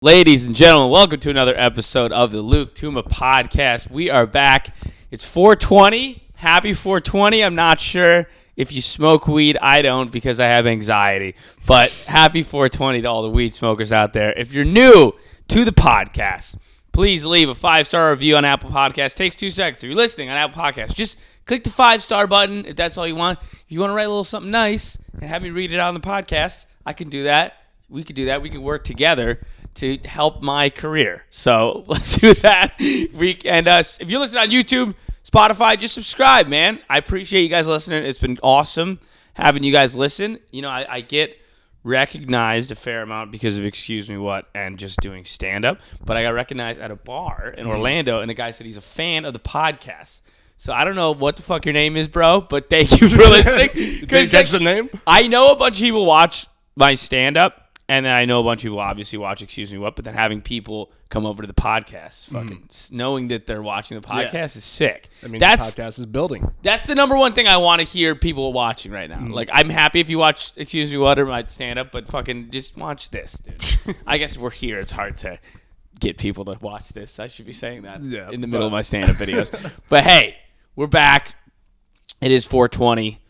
Ladies and gentlemen, welcome to another episode of the Luke Touma podcast. We are back. It's 420. Happy 420. I'm not sure if you smoke weed. I don't because I have anxiety. But happy 420 to all the weed smokers out there. If you're new to the podcast, please leave a 5-star review on Apple Podcasts. Takes 2 seconds. If you're listening on Apple Podcasts, just click the 5-star button if that's all you want. If you want to write a little something nice and have me read it out on the podcast, I can do that. We could do that. We can work together to help my career. So let's do that. If you're listening on YouTube, Spotify, just subscribe, man. I appreciate you guys listening. It's been awesome having you guys listen. You know, I get recognized a fair amount because of Excuse Me What and just doing stand-up. But I got recognized at a bar in Orlando, and the guy said he's a fan of the podcast. So I don't know what the fuck your name is, bro, but thank you for listening. Did you catch the name? I know a bunch of people watch my stand-up. And then I know a bunch of people obviously watch Excuse Me What, but then having people come over to the podcast, fucking knowing that they're watching the podcast is sick. I mean, the podcast is building. That's the number one thing I want to hear people watching right now. Like, I'm happy if you watch Excuse Me What or my stand-up, but fucking just watch this, dude. I guess if we're here, it's hard to get people to watch this. I should be saying that in the middle of my stand-up videos. But hey, we're back. It is 420.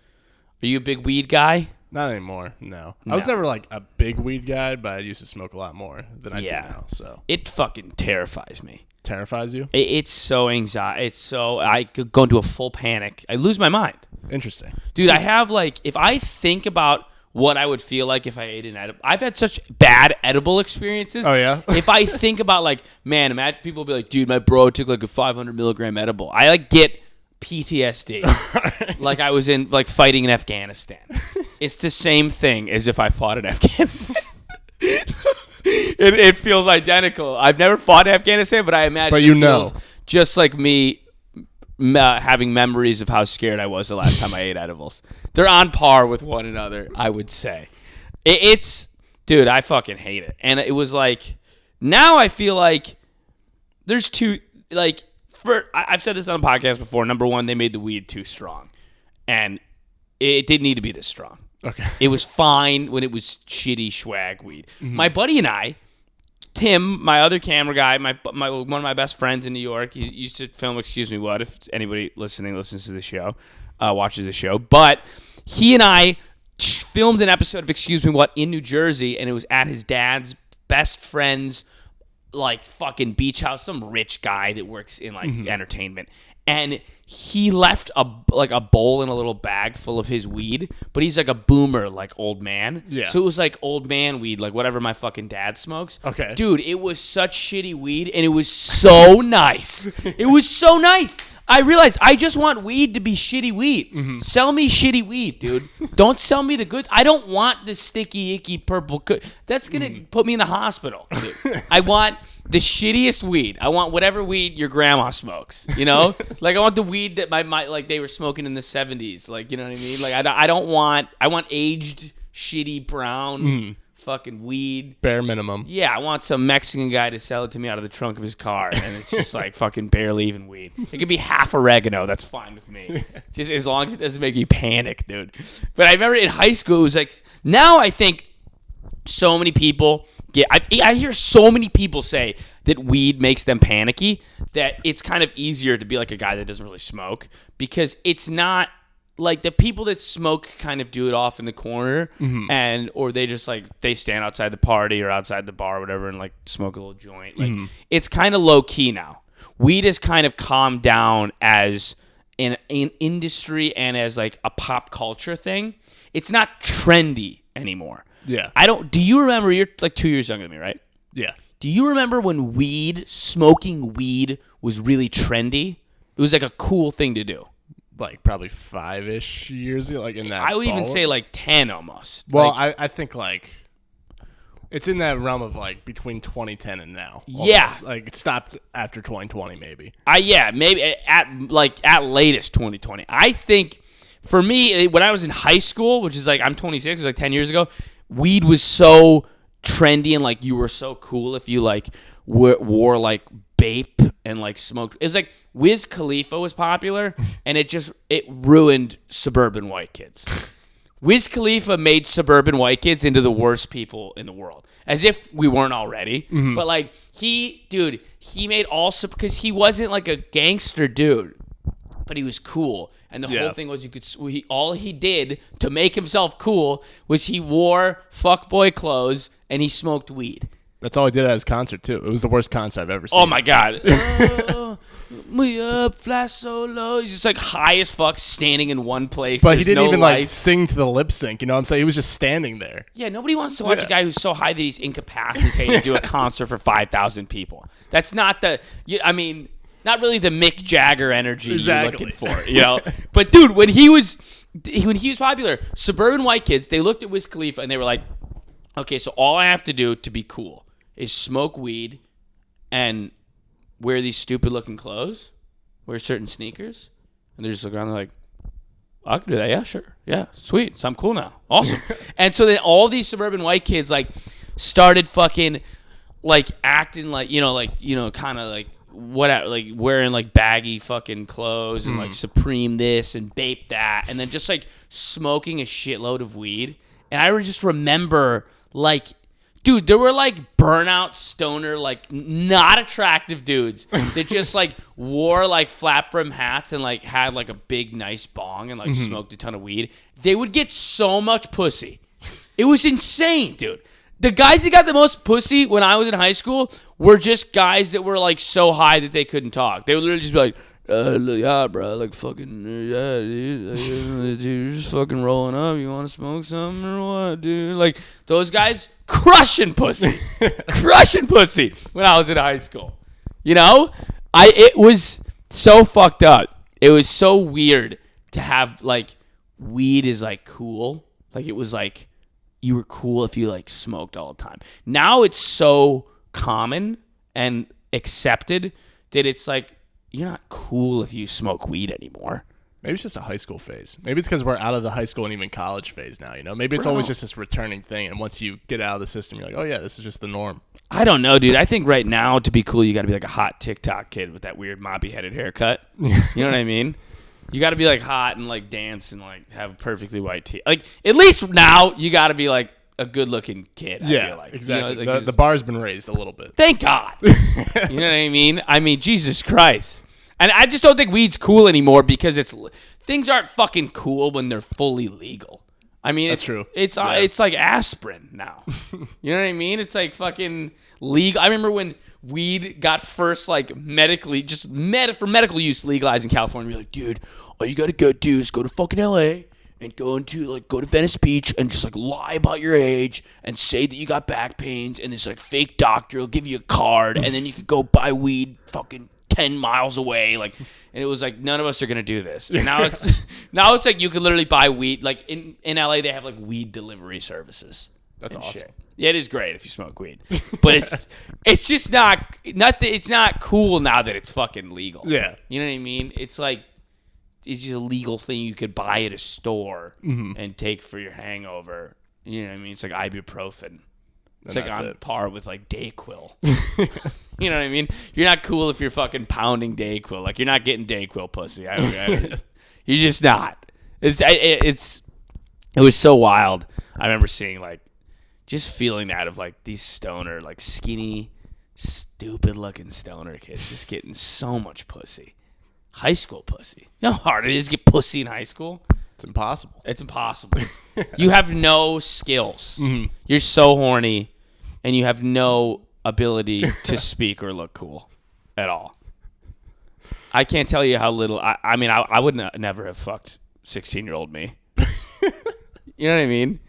Are you a big weed guy? Not anymore, no. I was never like a big weed guy, but I used to smoke a lot more than I do now. So it fucking terrifies me. Terrifies you? It's so anxiety. I could go into a full panic. I lose my mind. Interesting. Dude, I have if I think about what I would feel like if I ate an edible. I've had such bad edible experiences. Oh, yeah? If I think about man, imagine people be like, dude, my bro took a 500 milligram edible. I get PTSD. Like I was in fighting in Afghanistan. It's the same thing as if I fought in Afghanistan. It feels identical. I've never fought in Afghanistan, but I imagine it feels just like me having memories of how scared I was the last time I ate edibles. They're on par with one another, I would say. Dude, I fucking hate it. And it was now I feel like there's two, I've said this on a podcast before. Number one, they made the weed too strong. And it didn't need to be this strong. Okay. It was fine when it was shitty swag weed. Mm-hmm. My buddy and I, Tim, my other camera guy, one of my best friends in New York, he used to film Excuse Me What, if anybody listening listens to the show, watches the show. But he and I filmed an episode of Excuse Me What in New Jersey, and it was at his dad's best friend's fucking beach house, some rich guy that works in entertainment. And he left a bowl in a little bag full of his weed, but he's a boomer, old man. Yeah. So it was old man weed, whatever my fucking dad smokes. Okay. Dude, it was such shitty weed, and it was so nice. It was so nice. I realized I just want weed to be shitty weed. Mm-hmm. Sell me shitty weed, dude. Don't sell me the good. I don't want the sticky, icky purple. That's going to put me in the hospital. Dude. I want the shittiest weed. I want whatever weed your grandma smokes, you know? I want the weed that my they were smoking in the 70s. You know what I mean? I want aged, shitty, brown fucking weed. Bare minimum. Yeah, I want some Mexican guy to sell it to me out of the trunk of his car, and it's just fucking barely even weed. It could be half oregano. That's fine with me. Just as long as it doesn't make me panic, dude. But I remember in high school, it was now I think so many people I hear so many people say that weed makes them panicky that it's kind of easier to be a guy that doesn't really smoke because it's not the people that smoke kind of do it off in the corner or they just they stand outside the party or outside the bar or whatever and smoke a little joint. It's kind of low key now. Weed has kind of calmed down as an industry and as a pop culture thing. It's not trendy anymore. Yeah. Do you remember, you're 2 years younger than me, right? Yeah. Do you remember when smoking weed was really trendy? It was a cool thing to do. Probably 5-ish years ago, in that I would even ball. say 10 almost. Well, I think it's in that realm of between 2010 and now. Almost. Yeah. It stopped after 2020 maybe. Yeah, maybe at latest 2020. I think for me, when I was in high school, which is I'm 26, it was 10 years ago, weed was so trendy and you were so cool if you wore vape and smoked. It was Wiz Khalifa was popular and it ruined suburban white kids. Wiz Khalifa made suburban white kids into the worst people in the world, as if we weren't already. Mm-hmm. But like he made because he wasn't like a gangster dude, but he was cool. And the whole thing was all he did to make himself cool was he wore fuckboy clothes and he smoked weed. That's all he did at his concert too. It was the worst concert I've ever seen. Oh my God. We up, fly so low. He's just like high as fuck, standing in one place. But he didn't even like sing to the lip sync. You know what I'm saying? He was just standing there. Yeah, nobody wants to watch a guy who's so high that he's incapacitated do a concert for 5,000 people. That's not not really the Mick Jagger energy you're looking for, you know. But dude, when he was popular, suburban white kids, they looked at Wiz Khalifa and they were like, okay, so all I have to do to be cool is smoke weed and wear these stupid looking clothes, wear certain sneakers, and they're just looking around and they're like, I can do that. Yeah, sure. Yeah, sweet. So I'm cool now. Awesome. And so then all these suburban white kids like started fucking like acting like, kind of like what, like wearing like baggy fucking clothes and like Supreme this and Bape that, and then just like smoking a shitload of weed. And I just remember like, dude, there were like burnout stoner, like not attractive dudes that just like wore like flat brim hats and like had like a big nice bong and like smoked a ton of weed. They would get so much pussy. It was insane, dude. The guys that got the most pussy when I was in high school were just guys that were like so high that they couldn't talk. They would literally just be like, yeah, bro, like fucking, yeah, dude, you're just fucking rolling up. You want to smoke something or what, dude? Like those guys crushing pussy when I was in high school. You know, it was so fucked up. It was so weird to have like weed is like cool. Like it was like you were cool if you like smoked all the time. Now it's so common and accepted that it's like you're not cool if you smoke weed anymore. Maybe it's just a high school phase. Maybe it's because we're out of the high school and even college phase now, you know? Maybe it's always just this returning thing, and once you get out of the system, you're like, oh, yeah, this is just the norm. I don't know, dude. I think right now, to be cool, you got to be like a hot TikTok kid with that weird moppy-headed haircut. You know what I mean? You got to be like hot and like dance and like have perfectly white teeth. Like, at least now, you got to be like a good-looking kid, I feel like. Exactly. You know, like the bar's been raised a little bit. Thank God. You know what I mean? I mean, Jesus Christ. And I just don't think weed's cool anymore because things aren't fucking cool when they're fully legal. I mean, that's true. It's like aspirin now. You know what I mean? It's like fucking legal. I remember when weed got first like medically, for medical use legalized in California. You're like, dude, all you gotta go do is go to fucking LA and go to Venice Beach and just like lie about your age and say that you got back pains, and this like fake doctor will give you a card, and then you could go buy weed fucking 10 miles away, like, and it was like none of us are gonna do this. And now it's like you could literally buy weed. Like in LA, they have like weed delivery services. That's awesome. Shit. Yeah, it is great if you smoke weed, but it's just not that it's not cool now that it's fucking legal. Yeah, you know what I mean. It's like it's just a legal thing you could buy at a store and take for your hangover. You know what I mean? It's like ibuprofen. It's like on par with like Dayquil. You know what I mean? You're not cool if you're fucking pounding Dayquil. Like you're not getting Dayquil pussy. You're just not. It was so wild. I remember seeing like just feeling that of like these stoner, like skinny, stupid looking stoner kids just getting so much pussy. High school pussy. You know how hard it is to get pussy in high school? It's impossible. It's impossible. You have no skills. Mm-hmm. You're so horny, and you have no ability to speak or look cool at all. I can't tell you how little. I mean, I would never have fucked 16-year-old me. You know what I mean?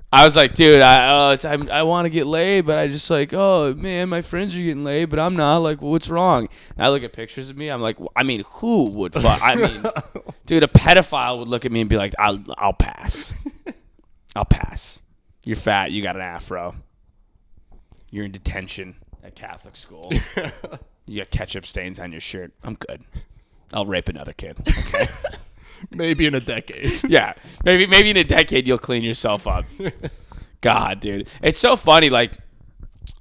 I was like, dude, I want to get laid, but I just like, oh man, my friends are getting laid, but I'm not. Like, well, what's wrong? And I look at pictures of me. I'm like, I mean, who would fuck? I mean, dude, a pedophile would look at me and be like, I'll pass. I'll pass. You're fat. You got an afro. You're in detention at Catholic school. You got ketchup stains on your shirt. I'm good. I'll rape another kid. Okay. Maybe in a decade. Yeah. Maybe in a decade you'll clean yourself up. God, dude. It's so funny. Like,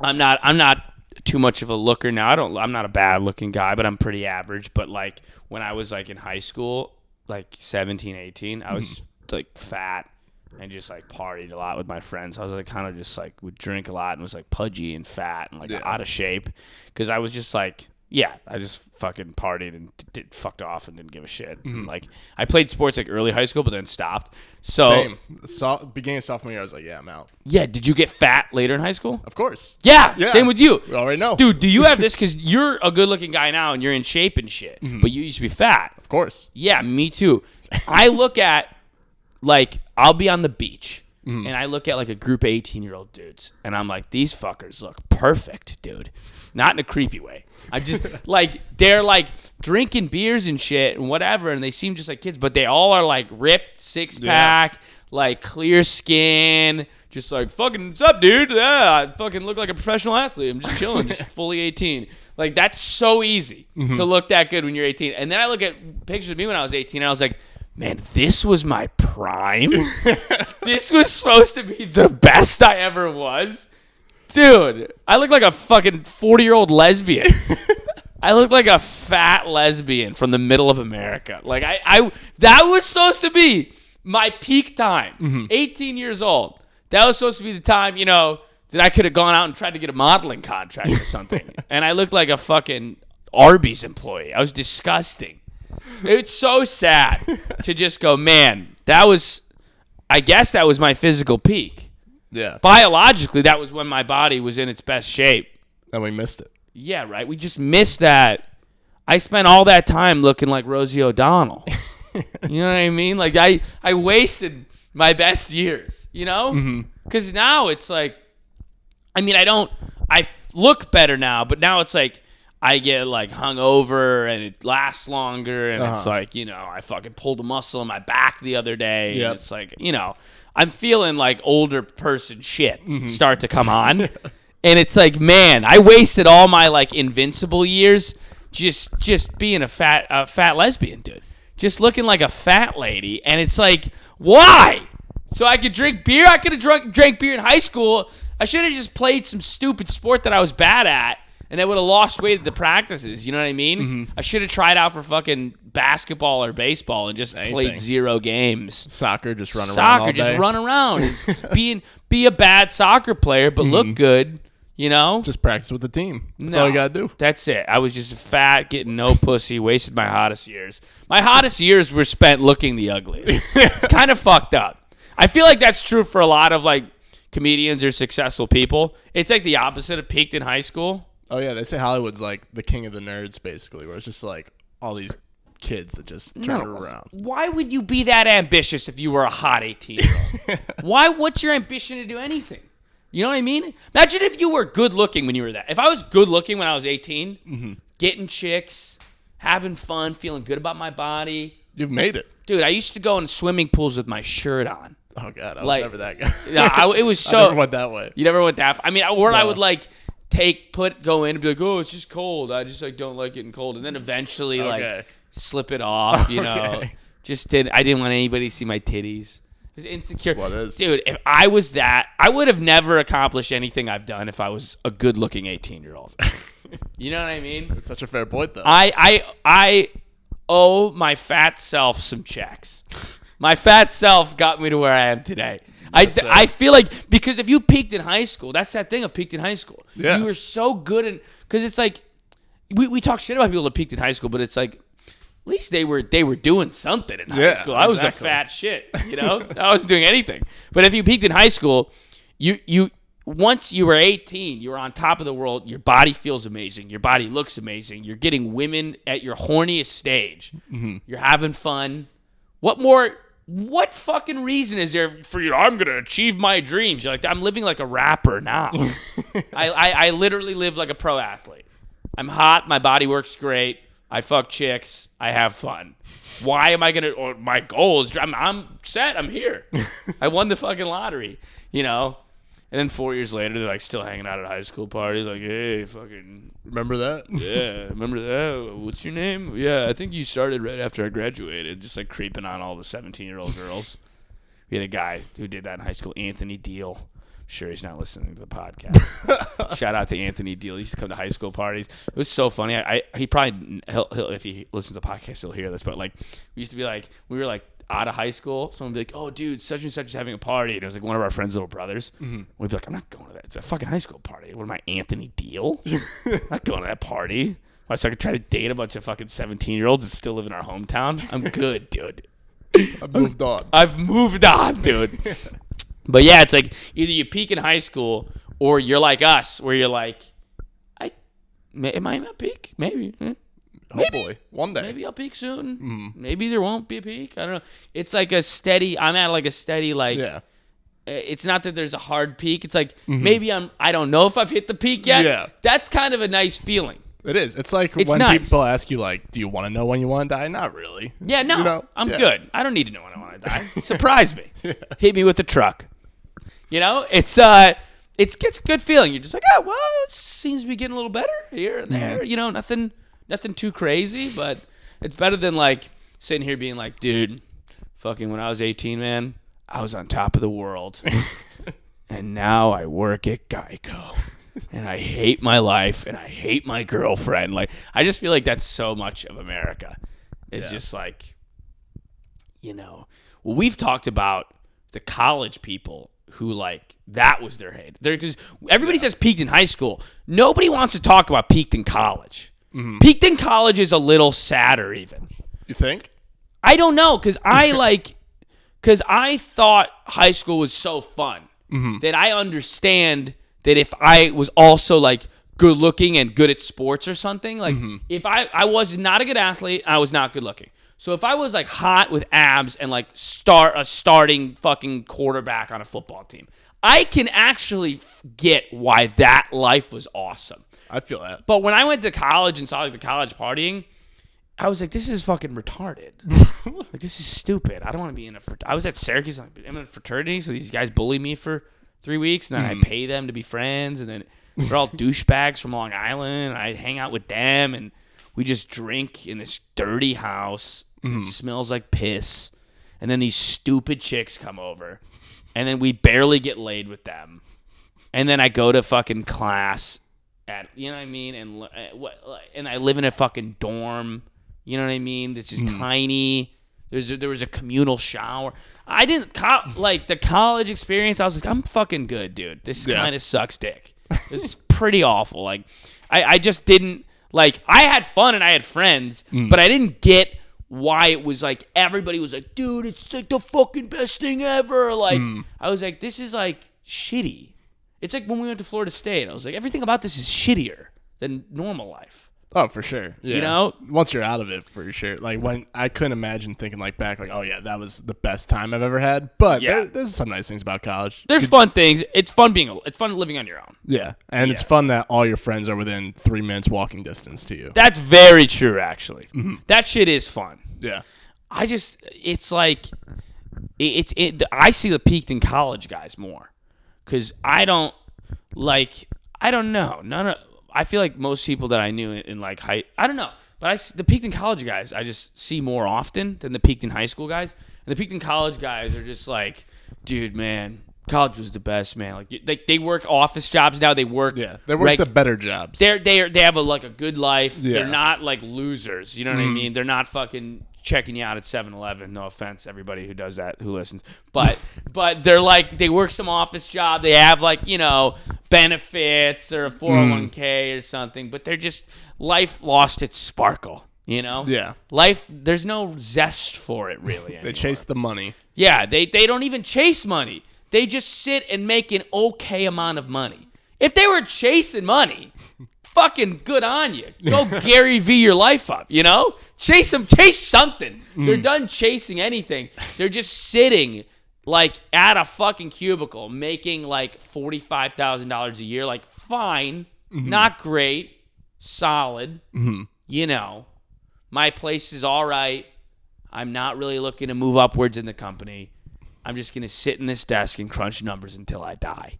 I'm not too much of a looker now. I'm not a bad looking guy, but I'm pretty average. But like when I was like in high school, like 17, 18, I was like fat and just like partied a lot with my friends. I was like kind of just like would drink a lot and was like pudgy and fat and like out of shape because I was just like, I just fucking partied and fucked off and didn't give a shit. And, like I played sports like early high school, but then stopped. So beginning of sophomore year, I was like, I'm out. Yeah, did you get fat later in high school? Of course. Yeah. Same with you. We already know, dude. Do you have this? Because you're a good-looking guy now and you're in shape and shit, but you used to be fat. Of course. Yeah, me too. I look at like I'll be on the beach. And I look at like a group of 18-year-old dudes, and I'm like, these fuckers look perfect, dude. Not in a creepy way. I just like they're like drinking beers and shit and whatever, and they seem just like kids, but they all are like ripped, 6-pack, like clear skin, just like fucking what's up, dude? Yeah, I fucking look like a professional athlete. I'm just chilling, just fully 18. Like that's so easy to look that good when you're 18. And then I look at pictures of me when I was 18, and I was like, man, this was my prime. This was supposed to be the best I ever was. Dude, I look like a fucking 40-year-old lesbian. I look like a fat lesbian from the middle of America. Like I that was supposed to be my peak time. 18 years old. That was supposed to be the time, that I could have gone out and tried to get a modeling contract or something. And I looked like a fucking Arby's employee. I was disgusting. It's so sad to just go, man, I guess that was my physical peak. Yeah. Biologically, that was when my body was in its best shape. And we missed it. Yeah, right. We just missed that. I spent all that time looking like Rosie O'Donnell. You know what I mean? Like, I wasted my best years, Because now it's like, I look better now, but now it's like, I get like hungover and it lasts longer and it's like, I fucking pulled a muscle in my back the other day. And it's like, I'm feeling like older person shit start to come on. And it's like, man, I wasted all my like invincible years just being a fat lesbian, dude. Just looking like a fat lady. And it's like, why? So I could drink beer? I could have drank beer in high school. I should have just played some stupid sport that I was bad at. And I would have lost weight at the practices. You know what I mean? I should have tried out for fucking basketball or baseball and just played 0 games. Soccer, just run around all day. Just run around. Be a bad soccer player, but look good, Just practice with the team. That's all you got to do. That's it. I was just fat, getting no pussy, wasted my hottest years. My hottest years were spent looking the ugliest. It's kind of fucked up. I feel like that's true for a lot of, like, comedians or successful people. It's like the opposite of peaked in high school. Oh, yeah. They say Hollywood's like the king of the nerds, basically, where it's just like all these kids that just turn it around. Why would you be that ambitious if you were a hot 18-year-old? What's your ambition to do anything? You know what I mean? Imagine if you were good looking when you were that. If I was good looking when I was 18, getting chicks, having fun, feeling good about my body. You've made it. Dude, I used to go in swimming pools with my shirt on. Oh, God. I was never that guy. It was so. I never went that way. You never went that I mean, no. I would like go in and be like, oh, it's just cold. I just like don't like getting cold. And then eventually like slip it off, I didn't want anybody to see my titties. It was insecure. What is? Dude, if I was that, I would have never accomplished anything I've done if I was a good looking 18-year-old. You know what I mean? That's such a fair point though. I owe my fat self some checks. My fat self got me to where I am today. I feel like, because if you peaked in high school, that's that thing of peaked in high school. Yeah. You were so good because it's like, we talk shit about people that peaked in high school, but it's like, at least they were doing something in high school. I was a fat shit, I wasn't doing anything. But if you peaked in high school, you once you were 18, you were on top of the world. Your body feels amazing. Your body looks amazing. You're getting women at your horniest stage. You're having fun. What fucking reason is there for you? I'm going to achieve my dreams. You're like, I'm living like a rapper now. I literally live like a pro athlete. I'm hot. My body works great. I fuck chicks. I have fun. Why am I going to, my goal is, I'm set. I'm here. I won the fucking lottery, And then 4 years later, they're like still hanging out at a high school party. Like, hey, fucking. Remember that? Yeah, remember that? What's your name? Yeah, I think you started right after I graduated, just like creeping on all the 17-year-old girls. We had a guy who did that in high school, Anthony Deal. I'm sure he's not listening to the podcast. Shout out to Anthony Deal. He used to come to high school parties. It was so funny. He probably, he'll if he listens to the podcast, he'll hear this. But like, we used to be like, we were like out of high school, someone would be like, "Oh, dude, such and such is having a party," and it was like one of our friends' little brothers. Mm-hmm. We'd be like, "I'm not going to that. It's a fucking high school party. What am I, Anthony Deal? I'm not going to that party. Why, so I could try to date a bunch of fucking 17-year-olds and still live in our hometown? I'm good, dude. I've moved on. I've moved on, dude." But yeah, it's like either you peak in high school or you're like us, where you're like, am I at peak? Maybe. Hopefully. One day. Maybe I'll peak soon. Mm-hmm. Maybe there won't be a peak. I don't know. It's like I'm at like a steady, like, yeah. It's not that there's a hard peak. It's like, maybe I don't know if I've hit the peak yet. Yeah. That's kind of a nice feeling. It is. It's like when people ask you, like, do you want to know when you want to die? Not really. Yeah, no. I'm good. I don't need to know when I want to die. Surprise me. Yeah. Hit me with a truck. It's a good feeling. You're just like, oh, well, it seems to be getting a little better here and there. Mm-hmm. Nothing too crazy, but it's better than like sitting here being like, dude, fucking when I was 18, man, I was on top of the world. And now I work at Geico. And I hate my life and I hate my girlfriend. Like, I just feel like that's so much of America. It's just like, well, we've talked about the college people who, like, that was their hate. Because everybody says peaked in high school. Nobody wants to talk about peaked in college. Mm-hmm. Peaked in college is a little sadder even. You think? I don't know, because I thought high school was so fun that I understand that if I was also, like, good looking and good at sports or something, like, if I was not a good athlete, I was not good looking. So if I was, like, hot with abs and, like, a starting fucking quarterback on a football team, I can actually get why that life was awesome. I feel that. But when I went to college and saw, like, the college partying, I was like, this is fucking retarded. Like, this is stupid. I don't want to be in I was at Syracuse. I'm in a fraternity, so these guys bully me for 3 weeks, and then I pay them to be friends, and then they're all douchebags from Long Island, and I hang out with them, and we just drink in this dirty house. It smells like piss. And then these stupid chicks come over. And then we barely get laid with them. And then I go to fucking class at, you know what I mean? And I live in a fucking dorm. You know what I mean? It's just tiny. There was a communal shower. I didn't, like, the college experience, I was like, I'm fucking good, dude. This kind of sucks dick. This is pretty awful. Like, I just didn't, like, I had fun and I had friends, but I didn't get why it was like everybody was like, dude, it's like the fucking best thing ever. Like, I was like, this is like shitty. It's like when we went to Florida State. I was like, everything about this is shittier than normal life. Oh, for sure. Yeah. You know? Once you're out of it, for sure. Like, when I couldn't imagine thinking, like, back, like, oh, yeah, that was the best time I've ever had. But there's some nice things about college. There's fun things. It's fun living on your own. Yeah. And it's fun that all your friends are within 3 minutes walking distance to you. That's very true, actually. Mm-hmm. That shit is fun. Yeah. It's like, I see the peaked in college guys more. Because I don't know. I feel like most people that I knew in like high, I don't know, but the peaked in college guys I just see more often than the peaked in high school guys. And the peaked in college guys are just like, dude, man, college was the best, man. Like they work office jobs now. They work the better jobs. They have a good life. Yeah. They're not like losers. You know what I mean? They're not fucking checking you out at 7-Eleven. No offense, everybody who does that, who listens. But they're like, they work some office job. They have benefits or a 401k or something. But they're just, life lost its sparkle, you know? Yeah. Life, there's no zest for it really anymore. They chase the money. Yeah, they don't even chase money. They just sit and make an okay amount of money. If they were chasing money, fucking good on you. Go Gary V your life up, you know? Chase something. They're done chasing anything. They're just sitting like at a fucking cubicle making like $45,000 a year. Like, fine, not great, solid. You know, my place is all right. I'm not really looking to move upwards in the company. I'm just going to sit in this desk and crunch numbers until I die.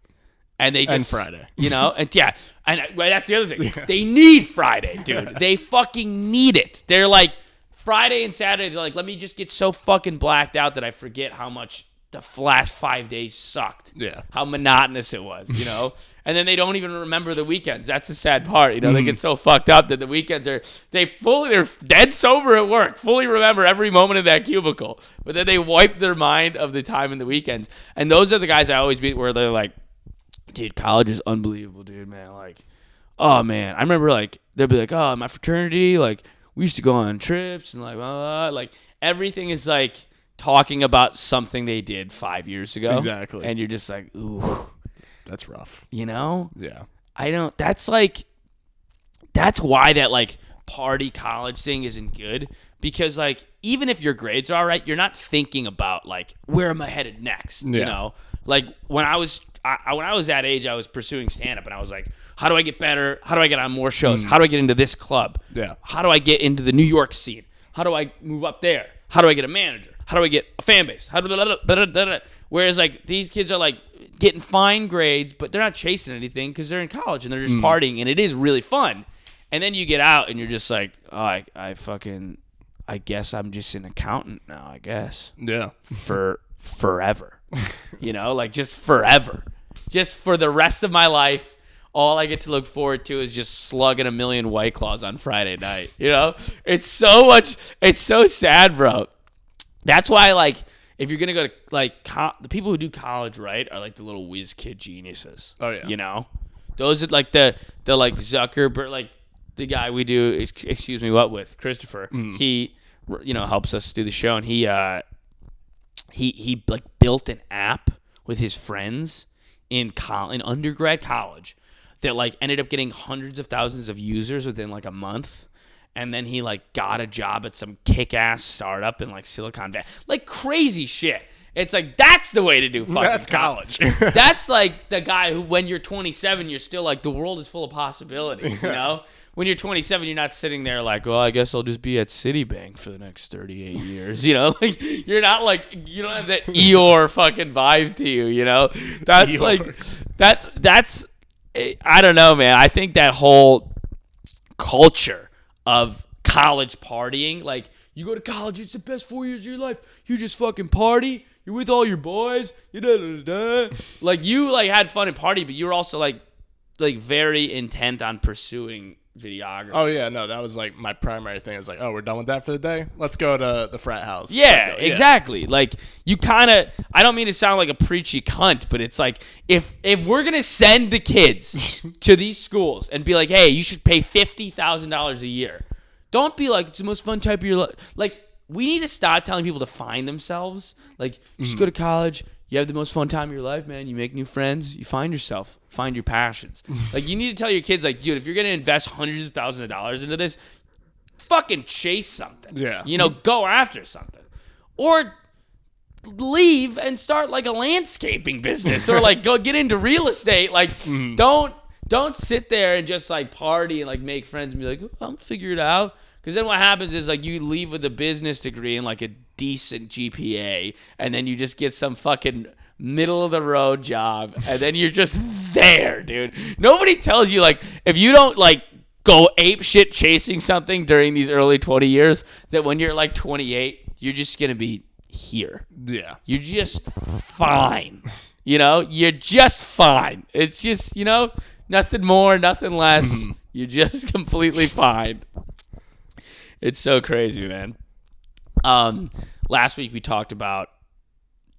And they just, and Friday. You know, and that's the other thing. Yeah. They need Friday, dude. They fucking need it. They're like, Friday and Saturday, they're like, let me just get so fucking blacked out that I forget how much the last 5 days sucked. Yeah. How monotonous it was, you know? And then they don't even remember the weekends. That's the sad part. You know, they get so fucked up that the weekends they're dead sober at work, fully remember every moment of that cubicle. But then they wipe their mind of the time in the weekends. And those are the guys I always meet where they're like, dude, college is unbelievable, dude, man. Like, oh, man. I remember, like, they'll be like, oh, my fraternity, like, we used to go on trips and, like, blah, blah. Like, everything is, like, talking about something they did 5 years ago. Exactly. And you're just like, ooh. That's rough. You know? Yeah. That's why that, like, party college thing isn't good. Because, like, even if your grades are all right, you're not thinking about, like, where am I headed next? Yeah. You know? Like, when I was that age, I was pursuing stand-up, and I was like, how do I get better? How do I get on more shows? How do I get into this club? Yeah. How do I get into the New York scene? How do I move up there? How do I get a manager? How do I get a fan base? Whereas, like, these kids are, like, getting fine grades, but they're not chasing anything because they're in college and they're just partying, and it is really fun. And then you get out, and you're just like, oh, I guess I'm just an accountant now, I guess. Yeah. For forever. You know, like, just forever. Just for the rest of my life, all I get to look forward to is just slugging a million White Claws on Friday night. You know? It's so sad, bro. That's why, like, if you're going to go to, like, the people who do college, right, are, like, the little whiz kid geniuses. Oh, yeah. You know? Those are, like, the like, Zuckerberg, like, the guy we do, with, Christopher. He, you know, helps us do the show, and he like, built an app with his friends in undergrad college that, like, ended up getting hundreds of thousands of users within, like, a month. And then he, like, got a job at some kick-ass startup in, like, Silicon Valley. Like, crazy shit. It's like, that's the way to do fucking That's college. That's, like, the guy who, when you're 27, you're still like, the world is full of possibilities, you know? When you're 27, you're not sitting there like, well, I guess I'll just be at Citibank for the next 38 years, you know? Like, you're not, like, you don't have that Eeyore fucking vibe to you, you know? That's, Eeyore. Like, that's, I don't know, man. I think that whole culture of college partying, like, you go to college, it's the best 4 years of your life. You just fucking party. You're with all your boys. Like, you, like, had fun and party, but you were also, like very intent on pursuing videography. Oh, yeah, no, that was, like, my primary thing. I was like, oh, we're done with that for the day? Let's go to the frat house. Yeah, exactly. Like, you kind of, I don't mean to sound like a preachy cunt, but it's like, if we're going to send the kids to these schools and be like, hey, you should pay $50,000 a year, don't be like, it's the most fun type of your life. Like, we need to stop telling people to find themselves. Like, you should go to college. You have the most fun time of your life, man. You make new friends. You find yourself. Find your passions. Like, you need to tell your kids, like, dude, if you're going to invest hundreds of thousands of dollars into this, fucking chase something. Yeah. You know, go after something. Or leave and start, like, a landscaping business. Or, like, go get into real estate. Like, don't sit there and just, like, party and, like, make friends and be like, oh, I'll figure it out. Because then what happens is, like, you leave with a business degree and, like, a decent GPA, and then you just get some fucking middle-of-the-road job, and then you're just there, dude. Nobody tells you, like, if you don't, like, go ape shit chasing something during these early 20 years, that when you're, like, 28, you're just going to be here. Yeah. You're just fine. You know? You're just fine. It's just, you know, nothing more, nothing less. You're just completely fine. It's so crazy, man. Last week we talked about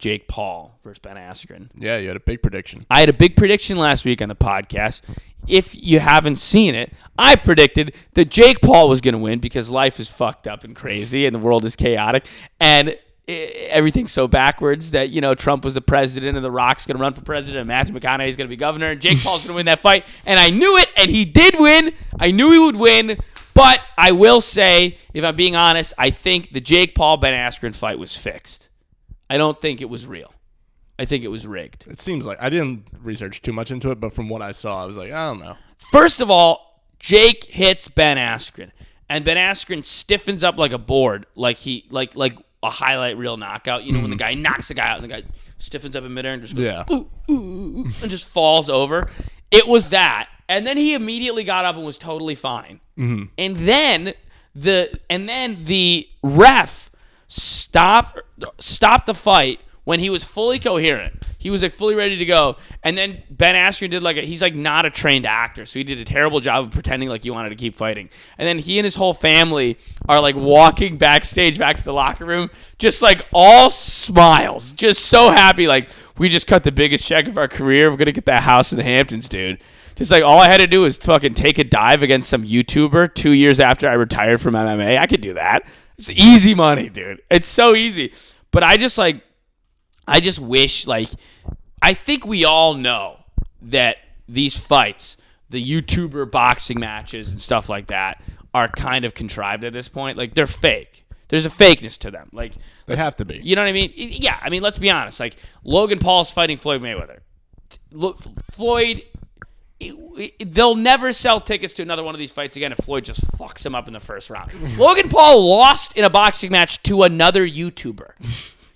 Jake Paul versus Ben Askren. Yeah, you had a big prediction. I had a big prediction last week on the podcast. If you haven't seen it, I predicted that Jake Paul was going to win because life is fucked up and crazy and the world is chaotic and everything's so backwards that, you know, Trump was the president and The Rock's going to run for president and Matthew McConaughey's going to be governor and Jake Paul's going to win that fight. And I knew it, and he did win. I knew he would win. But I will say, if I'm being honest, I think the Jake Paul-Ben Askren fight was fixed. I don't think it was real. I think it was rigged. It seems like. I didn't research too much into it, but from what I saw, I was like, I don't know. First of all, Jake hits Ben Askren, and Ben Askren stiffens up like a board, like a highlight reel knockout. You know, when the guy knocks the guy out, and the guy stiffens up in midair and just goes, ooh, ooh, ooh, and just falls over. It was that. And then he immediately got up and was totally fine. And then the ref stopped the fight when he was fully coherent. He was like fully ready to go. And then Ben Askren did he's like not a trained actor. So he did a terrible job of pretending like he wanted to keep fighting. And then he and his whole family are like walking backstage back to the locker room, just like all smiles, just so happy. Like, we just cut the biggest check of our career. We're going to get that house in the Hamptons, dude. Just like all I had to do was fucking take a dive against some YouTuber 2 years after I retired from MMA. I could do that. It's easy money, dude. It's so easy. But I just wish, I think we all know that these fights, the YouTuber boxing matches and stuff like that, are kind of contrived at this point. Like, they're fake. There's a fakeness to them. Like, they have to be. You know what I mean? Yeah, I mean, let's be honest. Like, Logan Paul's fighting Floyd Mayweather. Floyd, they'll never sell tickets to another one of these fights again if Floyd just fucks him up in the first round. Logan Paul lost in a boxing match to another YouTuber.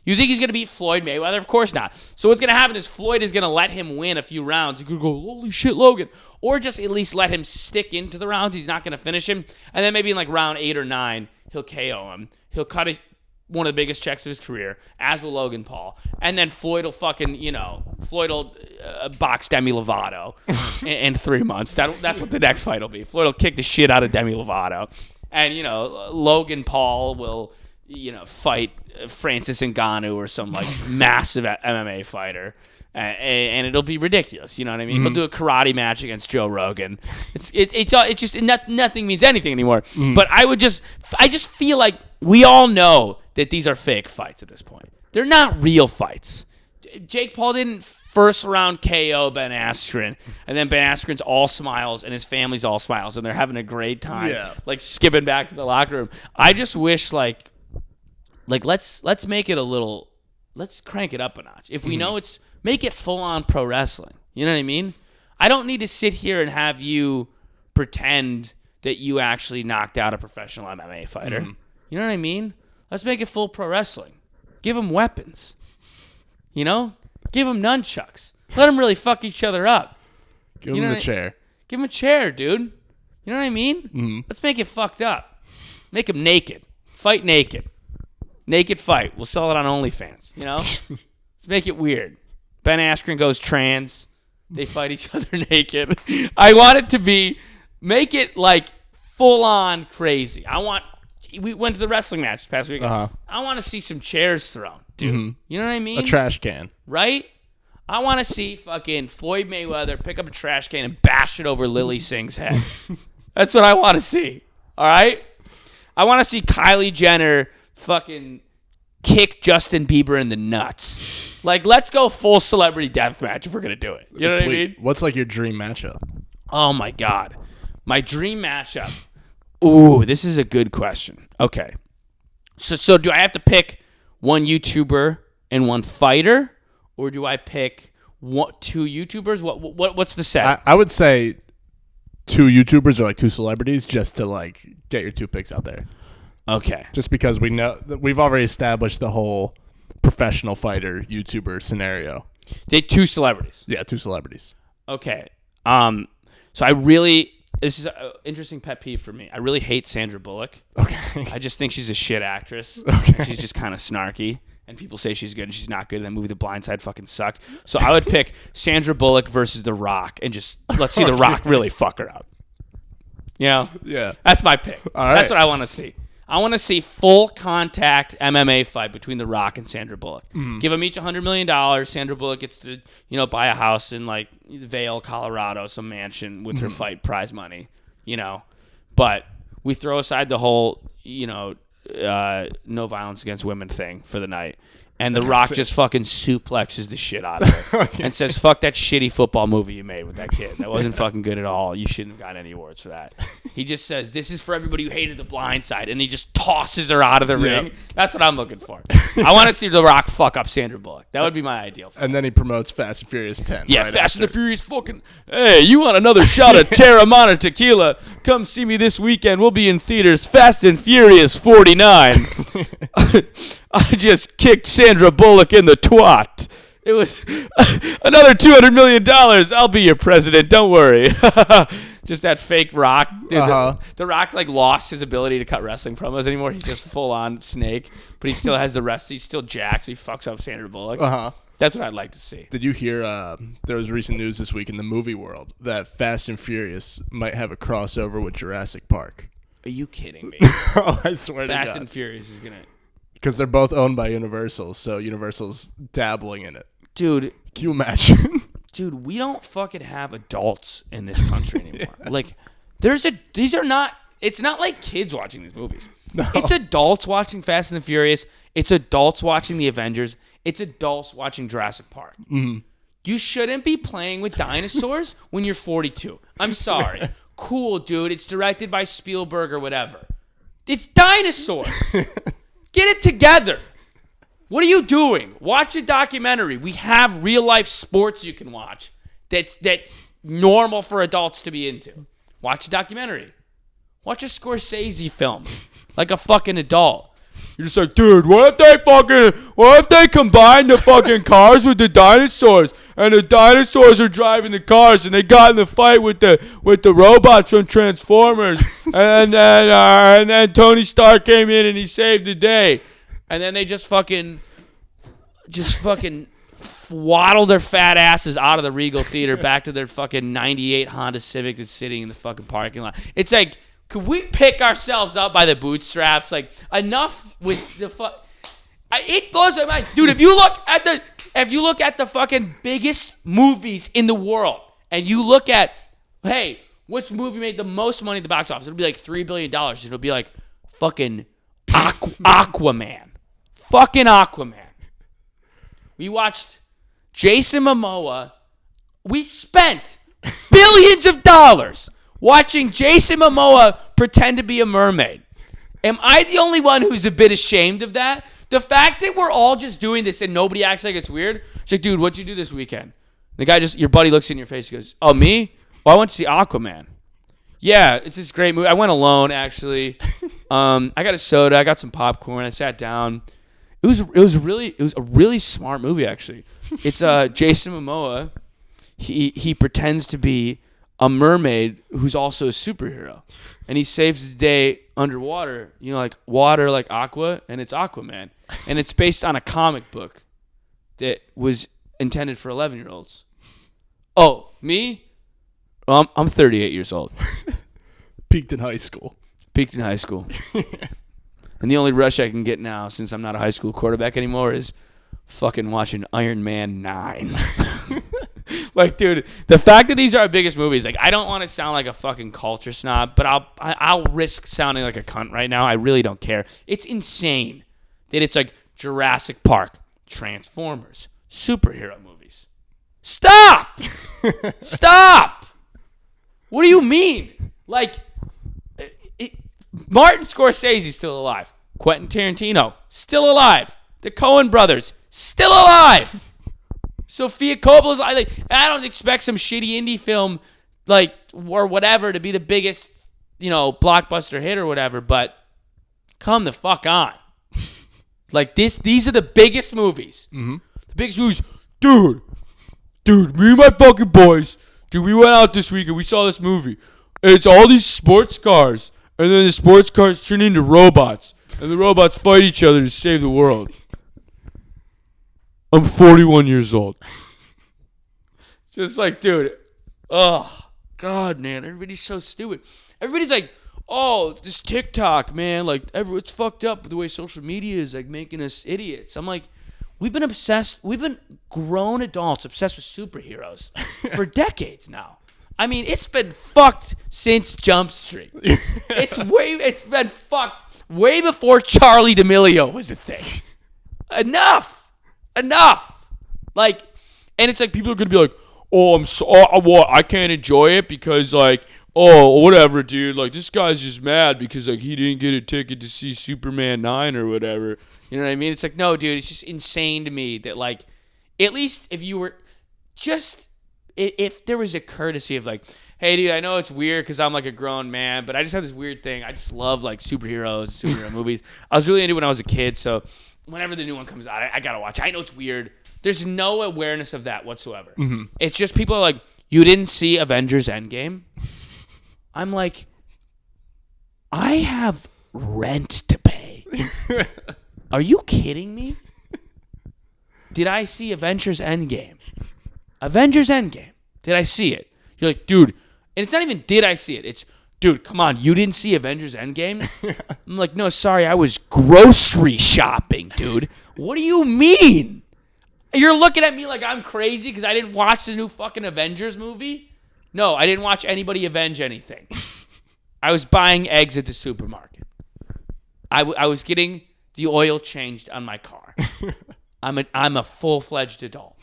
You think he's going to beat Floyd Mayweather? Of course not. So what's going to happen is Floyd is going to let him win a few rounds. He's going to go, holy shit, Logan. Or just at least let him stick into the rounds. He's not going to finish him. And then maybe in like round 8 or 9, he'll KO him. He'll cut one of the biggest checks of his career, as will Logan Paul. And then Floyd will Floyd will box Demi Lovato in 3 months. That's what the next fight will be. Floyd will kick the shit out of Demi Lovato. And, Logan Paul will, fight Francis Ngannou or some like massive MMA fighter, and it'll be ridiculous. You know what I mean? Mm-hmm. He'll do a karate match against Joe Rogan. It's just nothing means anything anymore. Mm-hmm. But I just feel like we all know that these are fake fights at this point. They're not real fights. Jake Paul didn't first round KO Ben Askren, and then Ben Askren's all smiles and his family's all smiles, and they're having a great time, like skipping back to the locker room. I just wish like let's make it let's crank it up a notch. If we know make it full on pro wrestling. You know what I mean? I don't need to sit here and have you pretend that you actually knocked out a professional MMA fighter. Mm-hmm. You know what I mean? Let's make it full pro wrestling. Give them weapons. Give them nunchucks. Let them really fuck each other up. Give them the chair. Give them a chair, dude. You know what I mean? Mm-hmm. Let's make it fucked up. Make them naked. Fight naked. Naked fight. We'll sell it on OnlyFans. Let's make it weird. Ben Askren goes trans. They fight each other naked. I want it to make it like full on crazy. We went to the wrestling match this past weekend. Uh-huh. I want to see some chairs thrown, dude. Mm-hmm. You know what I mean? A trash can. Right? I want to see fucking Floyd Mayweather pick up a trash can and bash it over Lily Singh's head. That's what I want to see. All right? I want to see Kylie Jenner fucking kick Justin Bieber in the nuts. Like, let's go full celebrity deathmatch if we're going to do it. You know what I mean? What's like your dream matchup? Oh, my God. My dream matchup. Ooh, this is a good question. Okay. So do I have to pick one YouTuber and one fighter? Or do I pick two YouTubers? What's the set? I would say 2 YouTubers or like 2 celebrities just to like get your 2 picks out there. Okay. Just because we know that we've already established the whole professional fighter YouTuber scenario. They 2 celebrities. Yeah, 2 celebrities. Okay. So this is an interesting pet peeve for me. I really hate Sandra Bullock. Okay. I just think she's a shit actress. Okay. She's just kind of snarky. And people say she's good and she's not good. And that movie The Blind Side fucking sucked. So I would pick Sandra Bullock versus The Rock and just let's see The Rock really fuck her up. Yeah. That's my pick. All right. That's what I want to see. I want to see full contact MMA fight between The Rock and Sandra Bullock. Mm-hmm. Give them each $100 million. Sandra Bullock gets to, buy a house in like Vail, Colorado, some mansion with her fight prize money, But we throw aside the whole, no violence against women thing for the night. And The Rock just fucking suplexes the shit out of her Okay. and says, fuck that shitty football movie you made with that kid. That wasn't fucking good at all. You shouldn't have gotten any awards for that. He just says, this is for everybody who hated The Blind Side. And he just tosses her out of the ring. That's what I'm looking for. I want to see The Rock fuck up Sandra Bullock. That would be my ideal. And then he promotes Fast and Furious 10. Yeah, right Fast after. and the Furious fucking, hey, you want another shot of Terramana tequila? Come see me this weekend. We'll be in theaters. Fast and Furious 49. I just kicked Sandra Bullock in the twat. It was another $200 million. I'll be your president. Don't worry. just that fake Rock. Dude, Uh-huh. the Rock like lost his ability to cut wrestling promos anymore. He's just full on Snake, but he still has the rest. He's still jacked. So he fucks up Sandra Bullock. That's what I'd like to see. Did you hear there was recent news this week in the movie world that Fast and Furious might have a crossover with Jurassic Park? Are you kidding me? Oh, I swear to God. Fast and Furious is gonna. Because they're both owned by Universal, so Universal's dabbling in it. Dude, can you imagine? Dude, we don't fucking have adults in this country anymore. Like, these are not. It's not like kids watching these movies. No. It's adults watching Fast and the Furious. It's adults watching the Avengers. It's adults watching Jurassic Park. Mm-hmm. You shouldn't be playing with dinosaurs when you're 42. I'm sorry. Cool, dude. It's directed by Spielberg or whatever. It's dinosaurs. Get it together. What are you doing? Watch a documentary. We have real life sports you can watch that's normal for adults to be into. Watch a documentary. Watch a Scorsese film like a fucking adult. You're just like, dude, what if they combine the fucking cars with the dinosaurs and the dinosaurs are driving the cars and they got in the fight with the robots from Transformers and then Tony Stark came in and he saved the day. And then they just fucking waddle their fat asses out of the Regal Theater back to their fucking 98 Honda Civic that's sitting in the fucking parking lot. It's like, could we pick ourselves up by the bootstraps? Like, enough with the fuck. It blows my mind, dude. If you look at the fucking biggest movies in the world, and you look at, hey, which movie made the most money at the box office? It'll be like $3 billion. It'll be like fucking Aquaman. Fucking Aquaman. We watched Jason Momoa. We spent billions of dollars watching Jason Momoa pretend to be a mermaid. Am I the only one who's a bit ashamed of that? The fact that we're all just doing this and nobody acts like it's weird. It's like, dude, what'd you do this weekend? The guy your buddy looks in your face and goes, oh, me? Oh, I went to see Aquaman. Yeah, it's this great movie. I went alone, actually. I got a soda. I got some popcorn. I sat down. It was a really smart movie, actually. It's Jason Momoa. He pretends to be a mermaid who's also a superhero, and he saves the day underwater. You know, like water, like aqua, and it's Aquaman, and it's based on a comic book that was intended for 11-year-olds. Oh, me? I'm 38 years old. Peaked in high school. And the only rush I can get now, since I'm not a high school quarterback anymore, is fucking watching Iron Man 9. Like, dude, the fact that these are our biggest movies, like, I don't want to sound like a fucking culture snob, but I'll risk sounding like a cunt right now. I really don't care. It's insane that it's like Jurassic Park, Transformers, superhero movies. Stop! Stop! What do you mean? Like, Martin Scorsese's still alive. Quentin Tarantino, still alive. The Coen brothers, still alive. Sofia Coppola's like, I don't expect some shitty indie film like or whatever to be the biggest, blockbuster hit or whatever, but come the fuck on. Like these are the biggest movies. Mm-hmm. The biggest movies. Dude, me and my fucking boys, we went out this week and we saw this movie. And it's all these sports cars. And then the sports cars turn into robots. And the robots fight each other to save the world. I'm 41 years old. Just like, dude. Oh, God, man. Everybody's so stupid. Everybody's like, oh, this TikTok, man. Like, it's fucked up the way social media is, like, making us idiots. I'm like, we've been grown adults obsessed with superheroes for decades now. I mean, it's been fucked since Jump Street. It's been fucked way before Charlie D'Amelio was a thing. Enough. Like, and it's like people are gonna be like, I can't enjoy it because like, oh, whatever, dude. Like, this guy's just mad because like he didn't get a ticket to see Superman 9 or whatever. You know what I mean? It's like, no, dude. It's just insane to me that like, at least if you were just. If there was a courtesy of like, hey, dude, I know it's weird because I'm like a grown man, but I just have this weird thing. I just love like superhero movies. I was really into it when I was a kid, so whenever the new one comes out, I gotta watch it. I know it's weird. There's no awareness of that whatsoever. Mm-hmm. It's just people are like, you didn't see Avengers Endgame? I'm like, I have rent to pay. Are you kidding me? Did I see Avengers Endgame? Avengers Endgame. Did I see it? You're like, dude. And it's not even did I see it. It's, dude, come on. You didn't see Avengers Endgame? I'm like, no, sorry. I was grocery shopping, dude. What do you mean? You're looking at me like I'm crazy because I didn't watch the new fucking Avengers movie? No, I didn't watch anybody avenge anything. I was buying eggs at the supermarket. I was getting the oil changed on my car. I'm a full-fledged adult.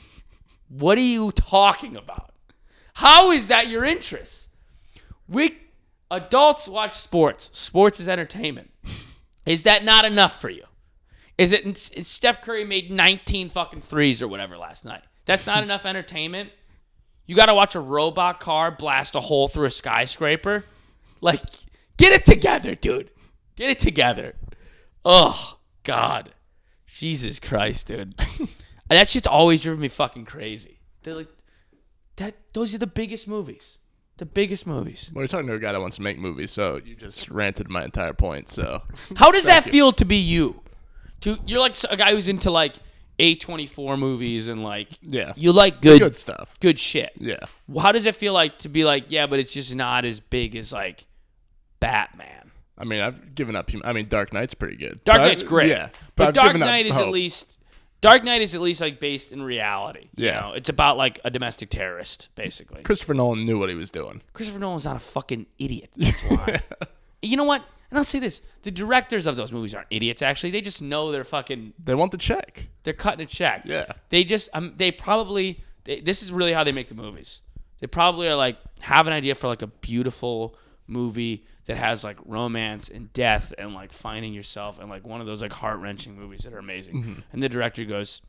What are you talking about? How is that your interest? Adults watch sports. Sports is entertainment. Is that not enough for you? Is it Steph Curry made 19 fucking threes or whatever last night? That's not enough entertainment? You got to watch a robot car blast a hole through a skyscraper? Like, get it together, dude. Get it together. Oh, God. Jesus Christ, dude. That shit's always driven me fucking crazy. They're like, those are the biggest movies. The biggest movies. Well, you're talking to a guy that wants to make movies, so you just ranted my entire point, so. How does that feel to be you? You're like a guy who's into like A24 movies and like, yeah, you like good stuff. Good shit. Yeah. Well, how does it feel like to be like, yeah, but it's just not as big as like Batman? I mean, I've given up. I mean, Dark Knight's pretty good. Dark Knight's great. Yeah. But Dark Knight is at least like based in reality. Yeah. You know? It's about like a domestic terrorist, basically. Christopher Nolan knew what he was doing. Christopher Nolan's not a fucking idiot. That's why. You know what? And I'll say this. The directors of those movies aren't idiots, actually. They just know they're fucking... They want the check. They're cutting a check. Yeah. They just... this is really how they make the movies. They probably are like, have an idea for like a beautiful movie that has like romance and death and like finding yourself and like one of those like heart-wrenching movies that are amazing. Mm-hmm. And the director goes,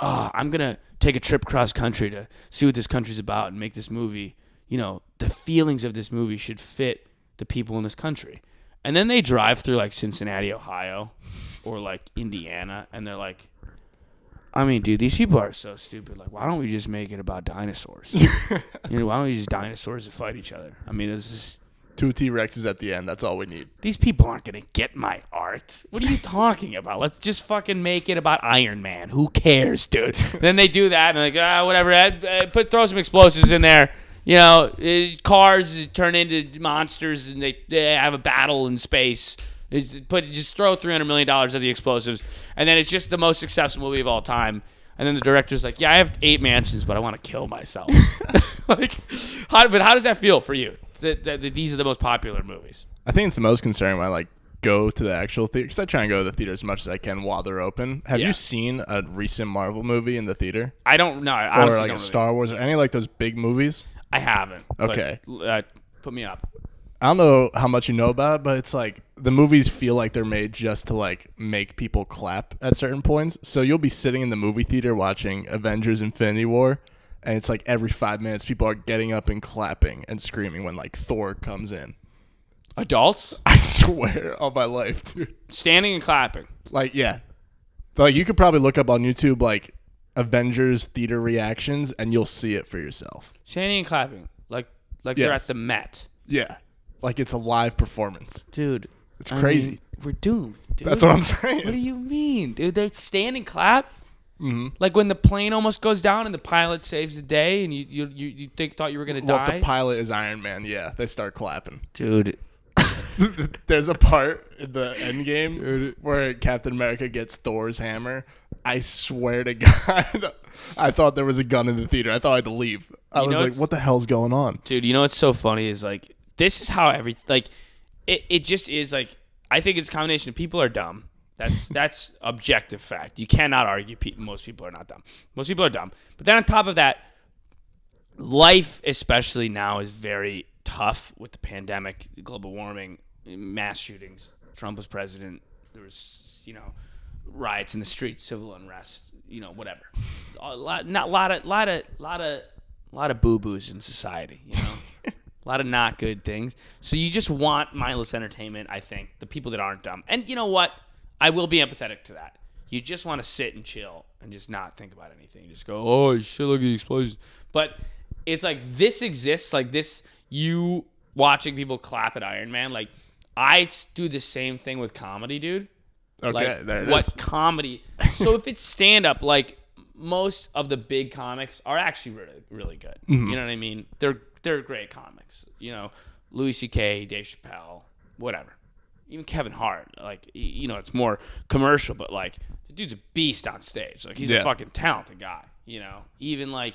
I'm going to take a trip cross country to see what this country's about and make this movie. You know, the feelings of this movie should fit the people in this country. And then they drive through like Cincinnati, Ohio, or like Indiana, and they're like, I mean, dude, these people are so stupid. Like, why don't we just make it about dinosaurs? Why don't we just dinosaurs that fight each other? I mean, this is 2 T-Rexes at the end. That's all we need. These people aren't gonna get my art. What are you talking about? Let's just fucking make it about Iron Man. Who cares, dude? Then they do that, and they're like, whatever. Throw some explosives in there. You know, cars turn into monsters and they have a battle in space. Just throw $300 million at the explosives, and then it's just the most successful movie of all time. And then the director's like, yeah, I have 8 mansions, but I want to kill myself. Like, how does that feel for you? That these are the most popular movies. I think it's the most concerning when I like go to the actual theater, because I try and go to the theater as much as I can while they're open. Have you seen a recent Marvel movie in the theater? I don't know. Or like a Star Wars or any like those big movies? I haven't. Okay. But, put me up. I don't know how much you know about it, but it's like the movies feel like they're made just to like make people clap at certain points. So you'll be sitting in the movie theater watching Avengers Infinity War, and it's like every 5 minutes people are getting up and clapping and screaming when like Thor comes in. Adults? I swear on my life, dude. Standing and clapping. Like, yeah. Like you could probably look up on YouTube like Avengers theater reactions and you'll see it for yourself. Standing and clapping. Like they're at the Met. Yeah. Like it's a live performance. Dude. It's crazy. I mean, we're doomed, dude. That's what I'm saying. What do you mean, dude? They stand and clap? Mm-hmm. Like when the plane almost goes down and the pilot saves the day and you thought you were going to die? Well, if the pilot is Iron Man, yeah, they start clapping. Dude. There's a part in the end game where Captain America gets Thor's hammer. I swear to God, I thought there was a gun in the theater. I thought I had to leave. I was like, what the hell's going on? Dude, you know what's so funny is like, this is how it just is like, I think it's a combination of people are dumb. That's objective fact. You cannot argue most people are not dumb. Most people are dumb. But then on top of that, life, especially now, is very tough with the pandemic, global warming, mass shootings. Trump was president. There was, riots in the streets, civil unrest, whatever. A lot of boo-boos in society, A lot of not good things. So you just want mindless entertainment, I think, the people that aren't dumb. And you know what? I will be empathetic to that. You just want to sit and chill and just not think about anything. Just go, oh, shit, look at the explosions. But it's like this exists, like this, you watching people clap at Iron Man. Like, I do the same thing with comedy, dude. Okay, like, there it what is. comedy? So if it's stand-up, like, most of the big comics are actually really, really good. Mm-hmm. You know what I mean? They're great comics. You know, Louis C.K., Dave Chappelle, whatever. Even Kevin Hart. Like, you know, it's more commercial, but, like, the dude's a beast on stage. Like, he's a fucking talented guy, you know? Even, like,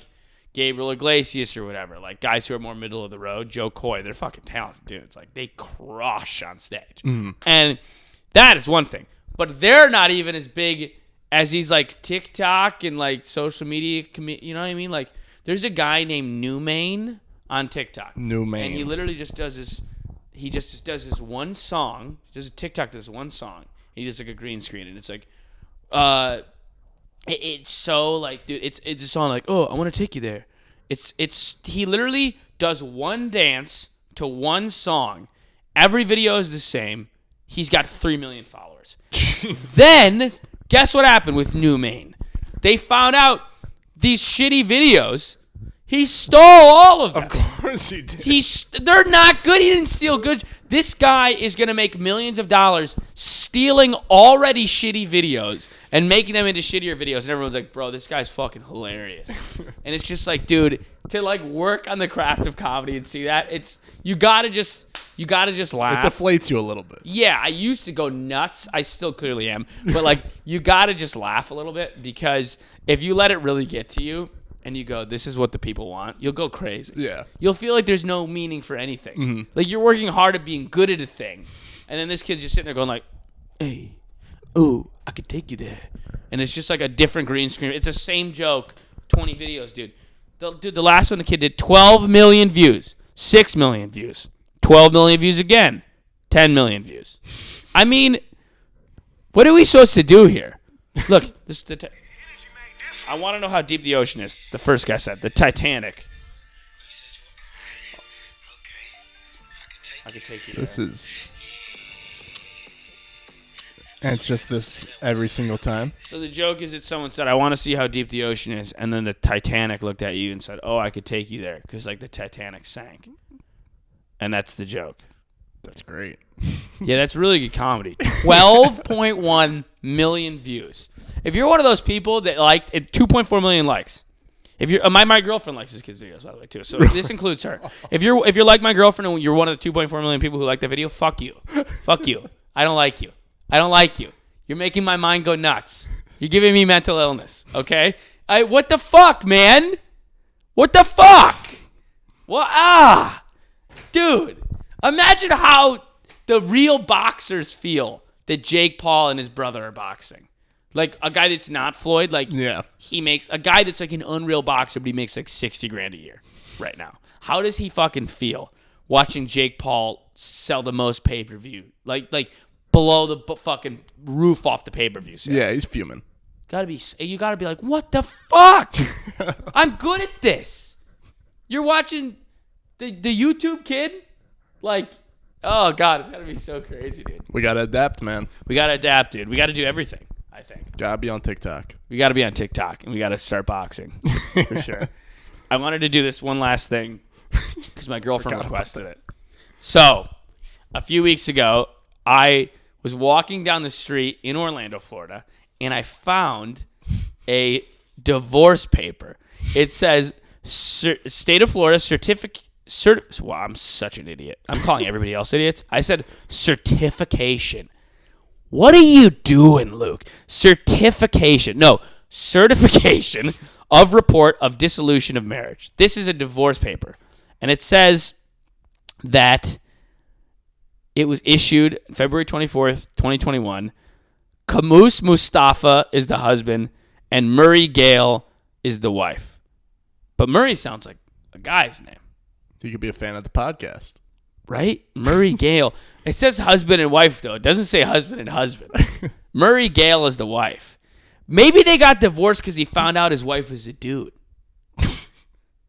Gabriel Iglesias or whatever. Like, guys who are more middle of the road, Joe Coy, they're fucking talented dudes. Like, they crush on stage. Mm-hmm. And that is one thing. But they're not even as big as these, like, TikTok and, like, social media, you know what I mean? Like, there's a guy named Newmain on TikTok. Newmain. And he literally just does this. He just does this one song. He does a TikTok, this one song. He does, like, a green screen. And it's, like, it's so, like, dude, it's a song like, oh, I want to take you there. He literally does one dance to one song. Every video is the same. He's got 3 million followers. Then, guess what happened with Newmain? They found out these shitty videos. He stole all of them. Of course he did. They're not good. He didn't steal good. This guy is going to make millions of dollars stealing already shitty videos and making them into shittier videos. And everyone's like, bro, this guy's fucking hilarious. And it's just like, dude, to like work on the craft of comedy and see that, you gotta just laugh. It deflates you a little bit. Yeah, I used to go nuts. I still clearly am. But like, you gotta just laugh a little bit, because if you let it really get to you, and you go, this is what the people want, you'll go crazy. Yeah. You'll feel like there's no meaning for anything. Mm-hmm. Like, you're working hard at being good at a thing. And then this kid's just sitting there going like, hey, oh, I could take you there. And it's just like a different green screen. It's the same joke, 20 videos, dude. The last one the kid did, 12 million views, 6 million views, 12 million views again, 10 million views. I mean, what are we supposed to do here? Look, this is I want to know how deep the ocean is. The first guy said, the Titanic. I could take you there. And it's just this every single time. So the joke is that someone said, I want to see how deep the ocean is. And then the Titanic looked at you and said, oh, I could take you there. Because, like, the Titanic sank. And that's the joke. That's great. Yeah, that's really good comedy. 12.1 million views. If you're one of those people that liked it, 2.4 million likes. If you're my girlfriend likes this kid's videos, by the way, too. So this includes her. If you're like my girlfriend and you're one of the 2.4 million people who like the video, fuck you. Fuck you. I don't like you. I don't like you. You're making my mind go nuts. You're giving me mental illness, okay? What the fuck, man? What the fuck? Dude, imagine how the real boxers feel that Jake Paul and his brother are boxing. Like, a guy that's not Floyd, like, yeah. He makes a guy that's like an unreal boxer, but he makes like $60,000 a year right now. How does he fucking feel watching Jake Paul sell the most pay-per-view? Like below the fucking roof off the pay-per-view sales. Yeah, he's fuming. You gotta be like, what the fuck? I'm good at this. You're watching the YouTube kid? Like, oh God, it's gotta be so crazy, dude. We gotta adapt, man. We gotta adapt, dude. We gotta do everything, I think. Gotta be on TikTok. We gotta be on TikTok, and we gotta start boxing, for sure. I wanted to do this one last thing, because my girlfriend requested it. So, a few weeks ago, I was walking down the street in Orlando, Florida, and I found a divorce paper. It says, State of Florida certificate. Wow, I'm such an idiot. I'm calling everybody else idiots. I said certification. What are you doing, Luke? Certification of report of dissolution of marriage. This is a divorce paper. And it says that it was issued February 24th, 2021. Camus Mustafa is the husband, and Murray Gale is the wife. But Murray sounds like a guy's name. You could be a fan of the podcast. Right? Murray Gale. It says husband and wife, though. It doesn't say husband and husband. Murray Gale is the wife. Maybe they got divorced because he found out his wife was a dude.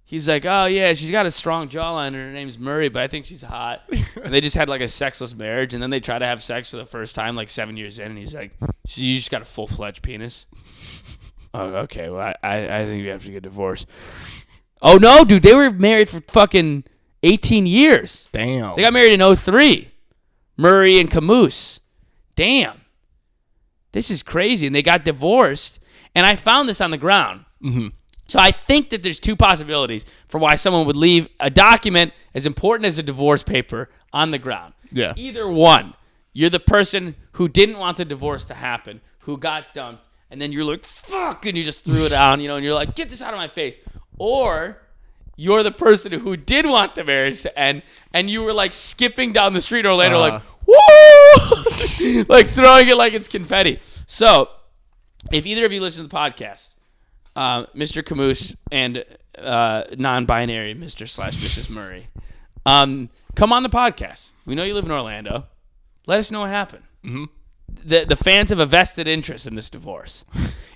He's like, oh, yeah, she's got a strong jawline, and her name's Murray, but I think she's hot. And they just had, like, a sexless marriage, and then they try to have sex for the first time, like, 7 years in, and he's like, you just got a full-fledged penis? Oh, okay, well, I think you have to get divorced. Oh, no, dude, they were married for fucking 18 years. Damn. They got married in 03. Murray and Camus. Damn. This is crazy. And they got divorced. And I found this on the ground. Mm-hmm. So I think that there's two possibilities for why someone would leave a document as important as a divorce paper on the ground. Yeah. Either one, you're the person who didn't want the divorce to happen, who got dumped, and then you're like, fuck, and you just threw it out, and you're like, get this out of my face. Or you're the person who did want the marriage to end, and you were like skipping down the street in Orlando, like, woo! Like throwing it like it's confetti. So if either of you listen to the podcast, Mr. Camus and non-binary Mr./Mrs. Murray, come on the podcast. We know you live in Orlando. Let us know what happened. Mm-hmm. The fans have a vested interest in this divorce.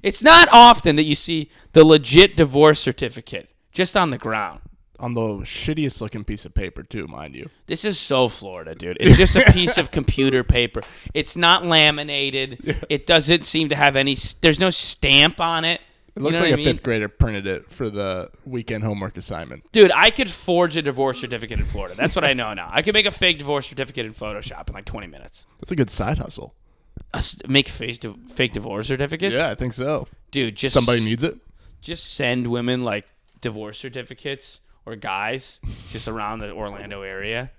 It's not often that you see the legit divorce certificate just on the ground. On the shittiest looking piece of paper, too, mind you. This is so Florida, dude. It's just a piece of computer paper. It's not laminated. Yeah. It doesn't seem to have any... There's no stamp on it. It looks like a fifth grader printed it for the weekend homework assignment. Dude, I could forge a divorce certificate in Florida. That's what I know now. I could make a fake divorce certificate in Photoshop in like 20 minutes. That's a good side hustle. Make fake divorce certificates? Yeah, I think so. Dude, just... Somebody needs it? Just send women like divorce certificates or guys just around the Orlando area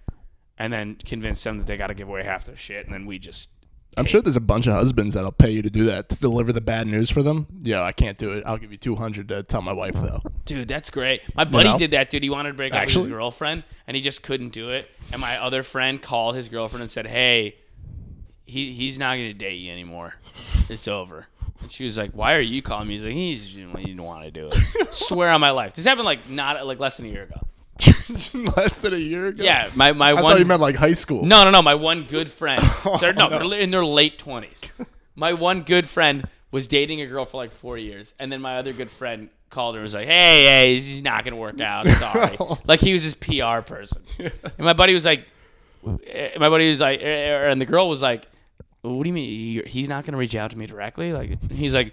and then convince them that they got to give away half their shit, and then we just... I'm sure there's a bunch of husbands that'll pay you to do that, to deliver the bad news for them. Yeah, I can't do it. I'll give you $200 to tell my wife, though. Dude, that's great. My buddy did that, dude. He wanted to break up with his girlfriend, and he just couldn't do it. And my other friend called his girlfriend and said, hey, he's not going to date you anymore. It's over. And she was like, why are you calling me? He's like, he didn't want to do it. Swear on my life. This happened less than a year ago. Less than a year ago? Yeah, my I one... thought you meant like high school. No. My one good friend. They're in their late 20s. My one good friend was dating a girl for like 4 years, and then my other good friend called her and was like, hey, he's not going to work out. Sorry. Like he was his PR person. And my buddy was like, and the girl was like, what do you mean? He's not going to reach out to me directly? Like he's like,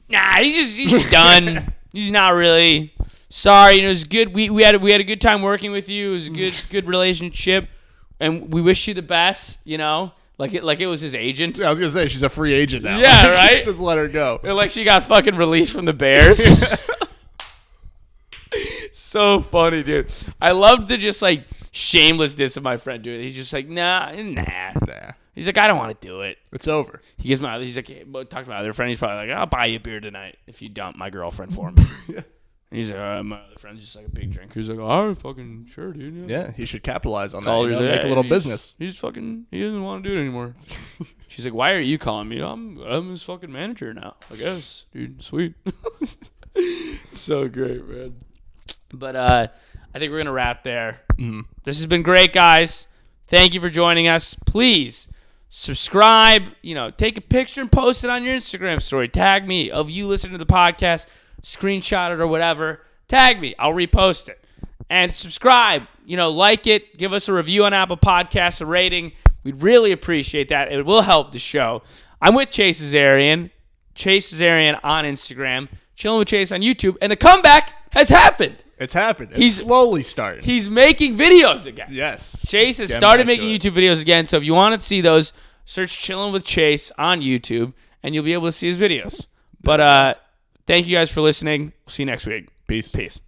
nah, he's just done. He's not really... Sorry, it was good. We had a good time working with you. It was a good relationship, and we wish you the best. Like it was his agent. Yeah, I was gonna say she's a free agent now. Yeah, right. Just let her go. And like she got fucking released from the Bears. So funny, dude. I love the just like shamelessness of my friend, dude. He's just like, nah. He's like, I don't want to do it. It's over. He's like, hey, talk to my other friend. He's probably like, I'll buy you a beer tonight if you dump my girlfriend for me. Yeah. And he's like, my other friend's just like a big drinker. He's like, oh, fucking sure, dude. Yeah, he should capitalize on Call that. Make a little business. He doesn't want to do it anymore. She's like, why are you calling me? I'm his fucking manager now, I guess. Dude, sweet. So great, man. But I think we're going to wrap there. Mm-hmm. This has been great, guys. Thank you for joining us. Please subscribe, take a picture and post it on your Instagram story. Tag me of you listening to the podcast. Screenshot it or whatever. Tag me. I'll repost it. And subscribe. Like it. Give us a review on Apple Podcasts, a rating. We'd really appreciate that. It will help the show. I'm with Chase Azarian. Chase Azarian on Instagram. Chilling with Chase on YouTube. And the comeback has happened. It's happened. It's slowly starting. He's making videos again. Yes. Chase has started making YouTube videos again. So if you want to see those, search Chilling with Chase on YouTube, and you'll be able to see his videos. But, thank you guys for listening. We'll see you next week. Peace. Peace.